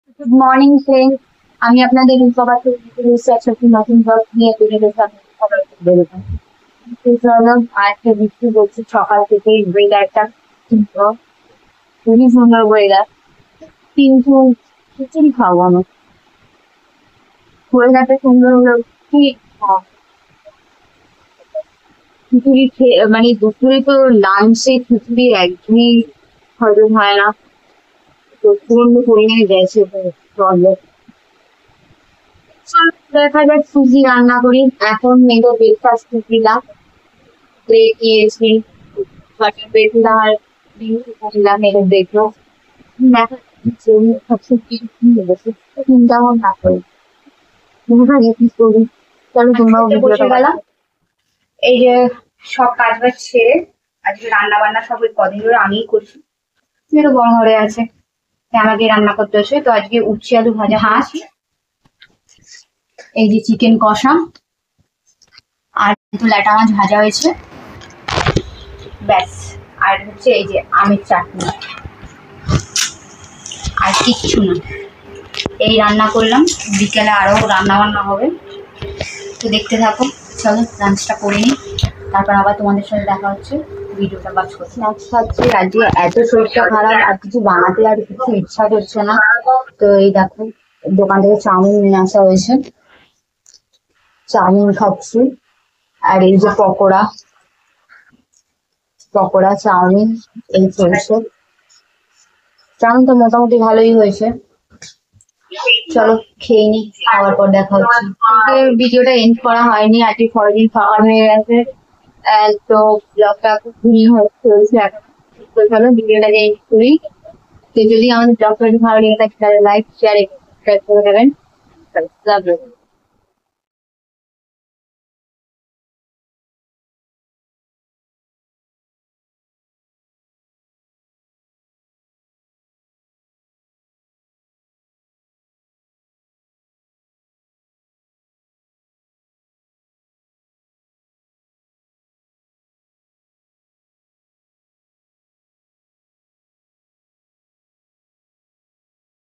Good morning friend, আমি আপনাদের রূপবা একটি নতুন ব্লগ নিয়ে বেরোতাম। আজকে বৃষ্টি পড়ছে সকাল থেকে, ওয়েদারটা খুবই সুন্দর ওয়েদার, কিন্তু খিচুড়ি খাবো আমি। ওয়েদারটা সুন্দর হলেও কি খিচুড়ি খেয়ে মানে দুপুরে তো লাঞ্চে খিচুড়ি একদমই হজম হয় না, প্রচন্ড পরিমাণে গেছে প্রবলেম। দেখা যাক সুজি রান্না করি। এখন মেয়েদের ব্রেকফাস্ট দিলাম, ব্রেড নিয়েছি, বাটার ব্রেড দিলাম আর দিলাম মেয়েদের ব্রেকফাস্ট। দেখা যাচ্ছে সবচেয়ে কি লেগেছে চিন্তা আমার না করি, দেখা যাক কি করি। চলো তোমরাও বসে ভিডিওটা গেলাম। এই যে সব কাজ বাজ সেরে আজকে রান্না বান্না সব ওই কদিন ধরে আমিই করছি। মেয়েরও বড় হয়ে আছে, তাই আমাকে রান্না করতে হচ্ছে। তো আজকে উচ্ছে আলু ভাজা, হাঁস, এই যে চিকেন কষা, আর একটু ল্যাটা মাছ ভাজা হয়েছে, ব্যাস। আর হচ্ছে এই যে আমের চাটনি, আর কিচ্ছু না। এই রান্না করলাম, বিকেলে আরো রান্না বান্না হবে, তো দেখতে থাকো। চলো লাঞ্চটা করে নিই, তারপর আবার তোমাদের সাথে দেখা হচ্ছে। ভিডিওটা বাজ করছি। স্ন্যাক্স খাচ্ছি। আজকে এত শরীরটা খারাপ, আর কিছু বানাতে আর কিছু ইচ্ছা করছে না। তো এই দেখো, দোকান থেকে চাউমিন নিয়ে আসা হয়েছে, চাউমিন খাচ্ছি। আর এই যে পকোড়া, পকোড়া চাউমিন এই চলছে। চাউমিনটা মোটামুটি ভালোই হয়েছে। চলো খেয়ে নি, খাওয়ার পর দেখা হচ্ছে। আজকে ভিডিওটা এন্ড করা হয়নি, আজকে পরের দিন সকাল হয়ে গেছে। তো ব্লগটা খুব ভিড় চলছে এখন। তো চলো ভিডিওটাকে এন্ড করি। তো যদি আমাদের ব্লগটা ভালো লেগে থাকে তাহলে লাইক শেয়ার সাবস্ক্রাইব করে দেবেন। Love you.